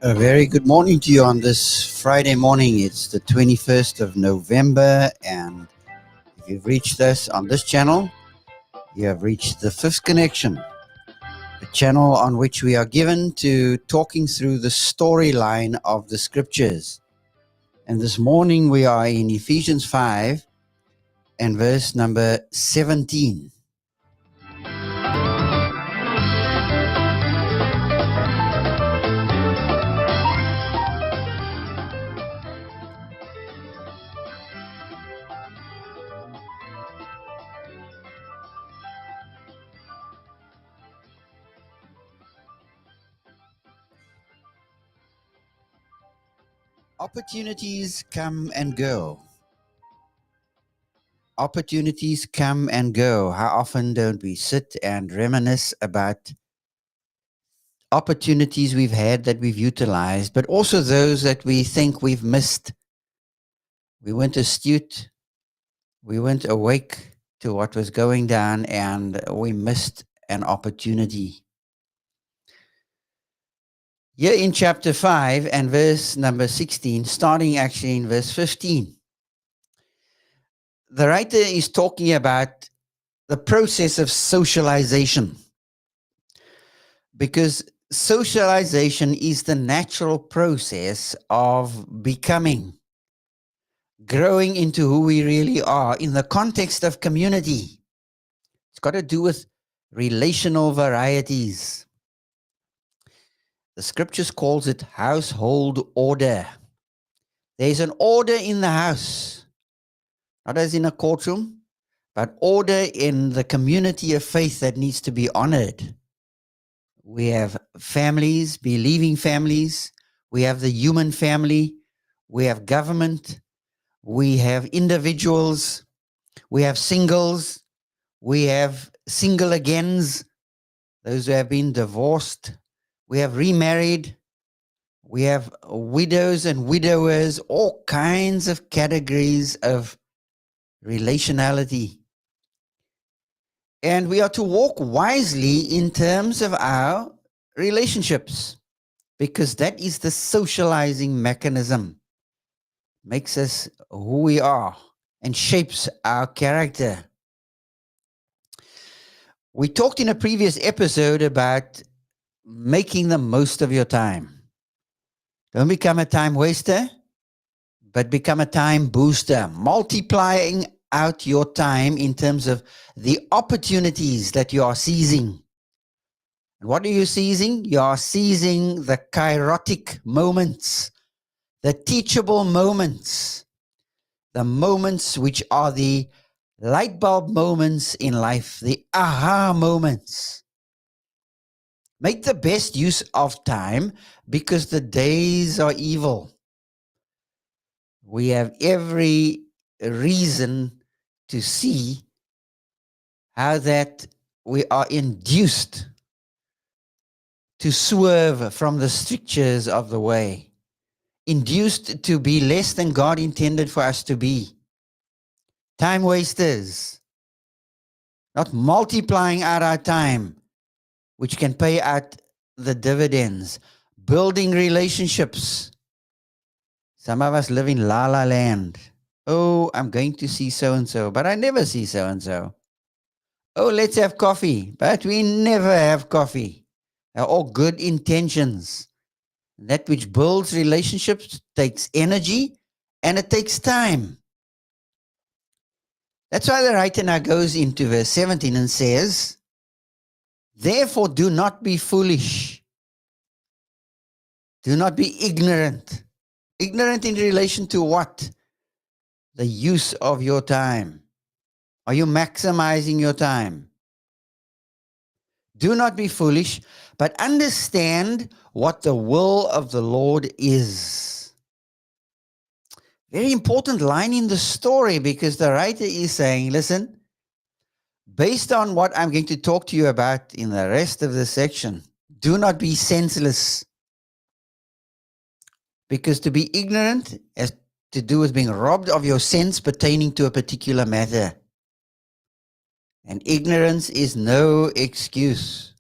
A very good morning to you on this Friday morning. It's the 21st of November, and if you've reached us on this channel, you have reached the fifth connection, a channel on which we are given to talking through the storyline of the scriptures. And this morning we are in Ephesians 5 and verse number 17. Opportunities come and go. Opportunities come and go. How often don't we sit and reminisce about opportunities we've had that we've utilized, but also those that we think we've missed. We weren't astute. We weren't awake to what was going down, and we missed an opportunity. Here in chapter 5 and verse number 16, starting actually in verse 15, the writer is talking about the process of socialization, because socialization is the natural process of becoming, growing into who we really are in the context of community. It's got to do with relational varieties. The scriptures calls it household order. There's an order in the house, not as in a courtroom, but order in the community of faith that needs to be honored. We have families, believing families. We have the human family. We have government. We have individuals. We have singles. We have single agains, those who have been divorced. We have remarried. We have widows and widowers, all kinds of categories of relationality. And we are to walk wisely in terms of our relationships, because that is the socializing mechanism. Makes us who we are and shapes our character. We talked in a previous episode about making the most of your time. Don't become a time waster, but become a time booster, multiplying out your time in terms of the opportunities that you are seizing. And what are you seizing? You are seizing the kairotic moments, the teachable moments, the moments which are the light bulb moments in life, the aha moments. Make the best use of time, because the days are evil. We have every reason to see how that we are induced to swerve from the strictures of the way, induced to be less than God intended for us to be. Time wasters, not multiplying out our time, which can pay out the dividends, building relationships. Some of us live in la la land. Oh, I'm going to see so-and-so, but I never see so-and-so. Oh, let's have coffee, but we never have coffee. They're all good intentions. That which builds relationships takes energy and it takes time. That's why the writer now goes into verse 17 and says, therefore do not be foolish. Do not be ignorant. Ignorant in relation to what? The use of your time. Are you maximizing your time? Do not be foolish, but understand what the will of the Lord is. Very important line in the story, because the writer is saying, listen, based on what I'm going to talk to you about in the rest of the section, do not be senseless. Because to be ignorant has to do with being robbed of your sense pertaining to a particular matter. And ignorance is no excuse.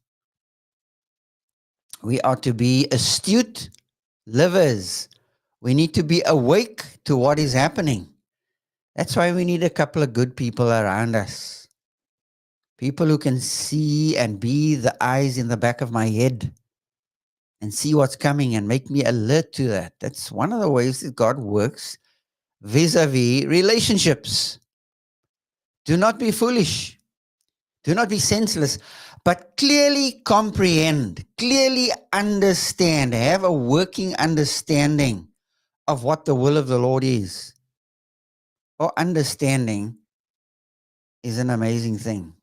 We are to be astute livers. We need to be awake to what is happening. That's why we need a couple of good people around us. People who can see and be the eyes in the back of my head and see what's coming and make me alert to that. That's one of the ways that God works vis-a-vis relationships. Do not be foolish. Do not be senseless, but clearly comprehend, clearly understand, have a working understanding of what the will of the Lord is. Or understanding is an amazing thing.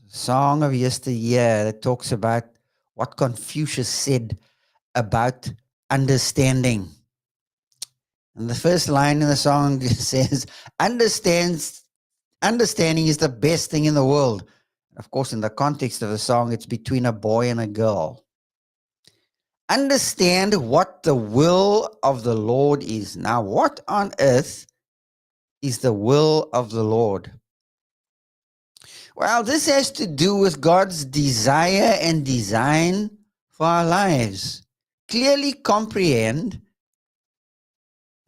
Song of yesteryear that talks about what Confucius said about understanding. And the first line in the song says, understanding is the best thing in the world. Of course, in the context of the song, it's between a boy and a girl. Understand what the will of the Lord is. Now, what on earth is the will of the Lord? Well, this has to do with God's desire and design for our lives. Clearly comprehend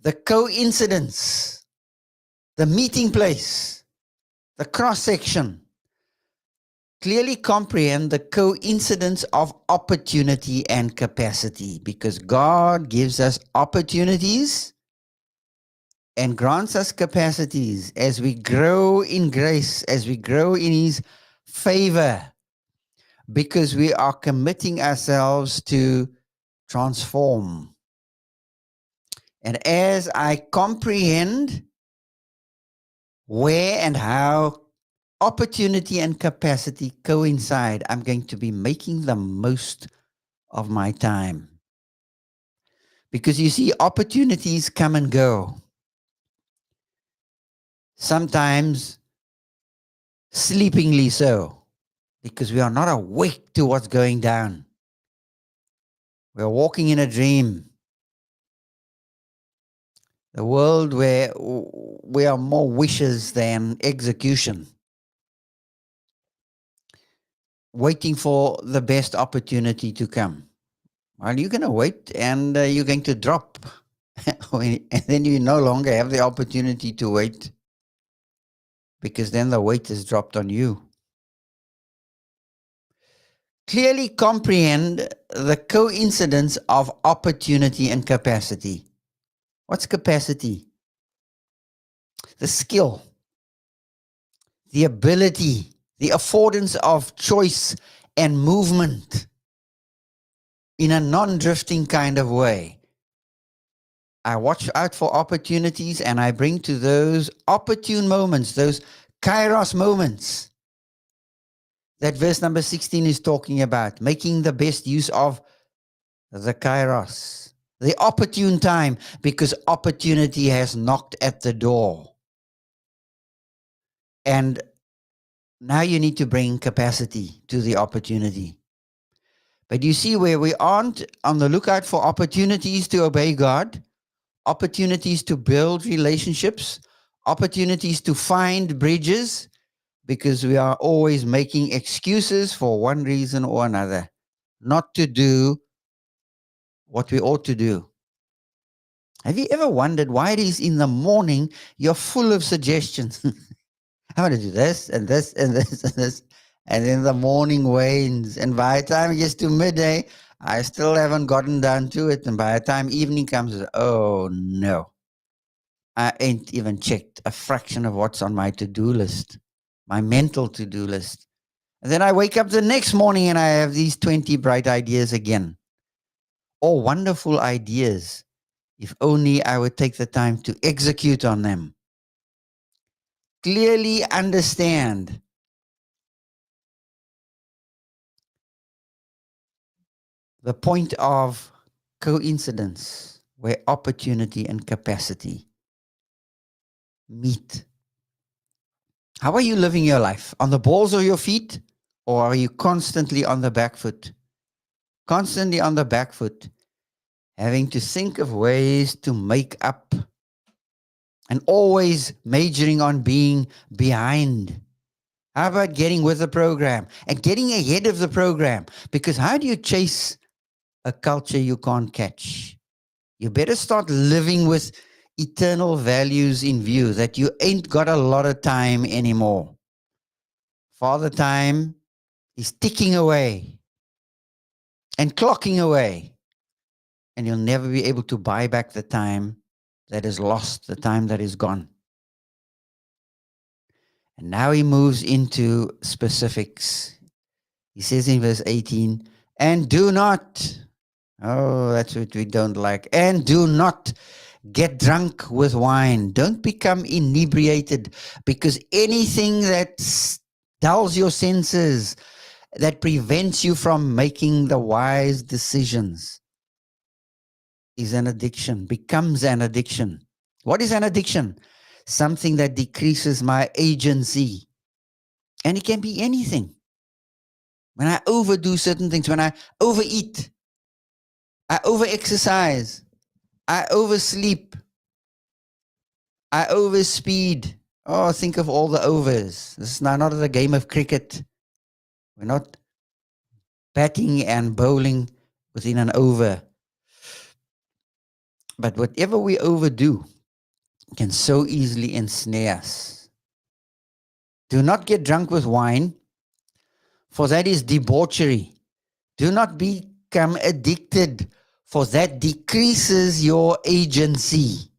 the coincidence, the meeting place, the cross-section. Clearly comprehend the coincidence of opportunity and capacity, because God gives us opportunities and grants us capacities as we grow in grace, as we grow in His favor, because we are committing ourselves to transform. And as I comprehend where and how opportunity and capacity coincide, I'm going to be making the most of my time. Because you see, opportunities come and go. Sometimes sleepingly so, because we are not awake to what's going down. We are walking in a dream. The world where we are more wishes than execution. Waiting for the best opportunity to come. Well, you're going to wait and you're going to drop. And then you no longer have the opportunity to wait, because then the weight is dropped on you. Clearly comprehend the coincidence of opportunity and capacity. What's capacity? The skill, the ability, the affordance of choice and movement in a non-drifting kind of way. I watch out for opportunities and I bring to those opportune moments, those kairos moments that verse number 16 is talking about, making the best use of the kairos, the opportune time, because opportunity has knocked at the door. And now you need to bring capacity to the opportunity. But you see, where we aren't on the lookout for opportunities to obey God, opportunities to build relationships, opportunities to find bridges, because we are always making excuses for one reason or another, not to do what we ought to do. Have you ever wondered why it is in the morning you're full of suggestions? I want to do this and this and this and this. And then the morning wanes. And by the time it gets to midday, I still haven't gotten down to it. And by the time evening comes, oh no, I ain't even checked a fraction of what's on my to-do list, my mental to-do list. And then I wake up the next morning and I have these 20 bright ideas again. All wonderful ideas, if only I would take the time to execute on them. Clearly understand the point of coincidence. where opportunity and capacity meet. How are you living your life? On the balls of your feet, or are you constantly on the back foot? Constantly on the back foot, having to think of ways to make up and always majoring on being behind. How about getting with the program and getting ahead of the program? Because how do you chase a culture you can't catch? You better start living with eternal values in view, that you ain't got a lot of time anymore. Father time is ticking away and clocking away, and you'll never be able to buy back the time that is lost, the time that is gone. And now he moves into specifics. He says in verse 18, and do not, oh, that's what we don't like, and do not get drunk with wine. Don't become inebriated, because anything that dulls your senses, that prevents you from making the wise decisions, is an addiction, becomes an addiction. What is an addiction? Something that decreases my agency. And it can be anything. When I overdo certain things, when I overeat, I overexercise, I oversleep, I overspeed. Oh, think of all the overs. This is not a game of cricket. We're not batting and bowling within an over. But whatever we overdo can so easily ensnare us. Do not get drunk with wine, for that is debauchery. Do not become addicted, for that decreases your agency.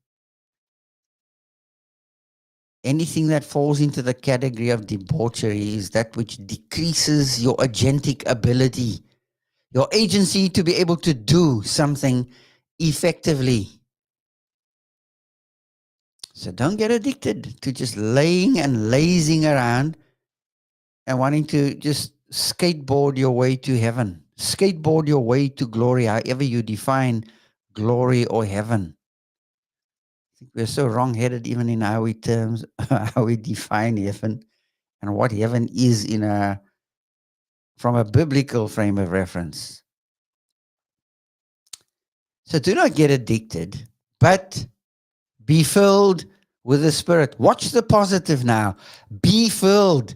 Anything that falls into the category of debauchery is that which decreases your agentic ability, your agency to be able to do something effectively. So don't get addicted to just laying and lazing around and wanting to just skateboard your way to heaven, skateboard your way to glory, however you define glory or heaven. I think we're so wrong-headed even in how we terms, how we define heaven and what heaven is from a biblical frame of reference. So do not get addicted, but be filled with the Spirit. Watch the positive now. Be filled.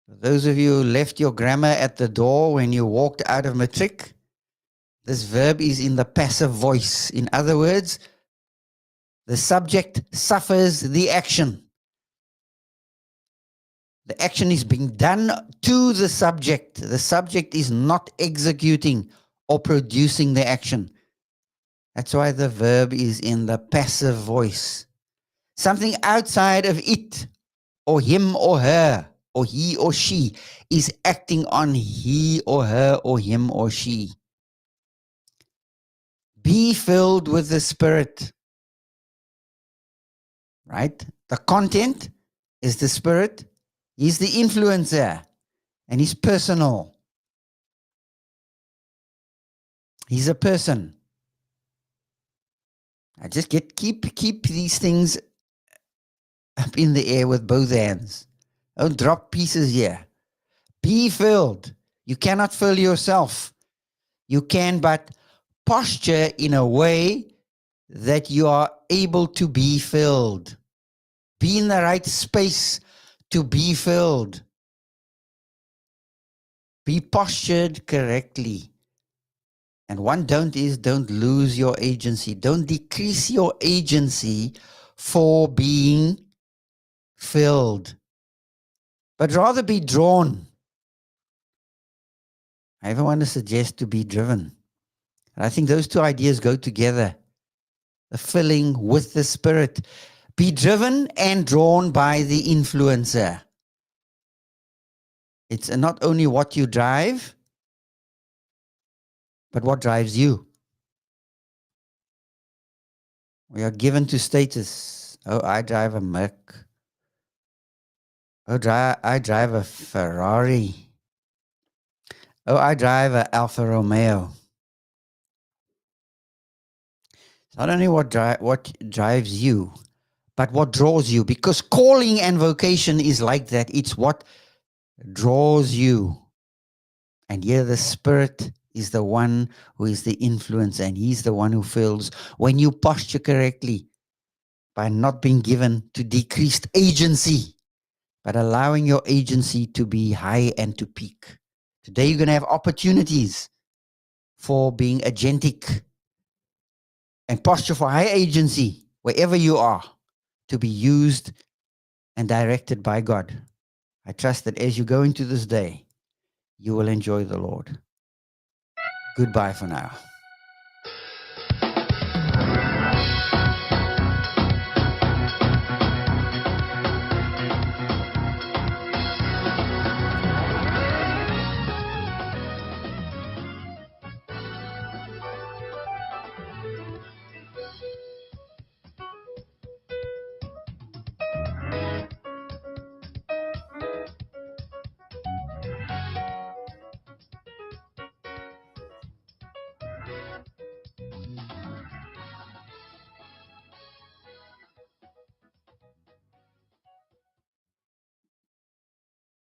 Those of you who left your grammar at the door when you walked out of matric, this verb is in the passive voice. In other words, the subject suffers the action. The action is being done to the subject. The subject is not executing or producing the action. That's why the verb is in the passive voice. Something outside of it, or him or her, or he or she, is acting on he or her, or him or she. Be filled with the Spirit. Right? The content is the Spirit. He's the influencer, and he's personal. He's a person. I just keep these things up in the air with both hands. Don't drop pieces here. Be filled. You cannot fill yourself. You can but posture in a way that you are able to be filled. Be in the right space to be filled. Be postured correctly. And don't lose your agency. Don't decrease your agency for being filled, but rather be drawn. I even want to suggest to be driven. And I think those two ideas go together. The filling with the Spirit. Be driven and drawn by the influencer. It's not only what you drive, but what drives you. We are given to status. Oh, I drive a Merc. Oh, I drive a Ferrari. Oh, I drive an Alfa Romeo. It's not only what drives you, but what draws you. Because calling and vocation is like that. It's what draws you. And here the Spirit is the one who is the influence, and He's the one who fills. When you posture correctly, by not being given to decreased agency, but allowing your agency to be high and to peak. Today you're going to have opportunities for being agentic and posture for high agency wherever you are, to be used and directed by God. I trust that as you go into this day, you will enjoy the Lord. Goodbye for now.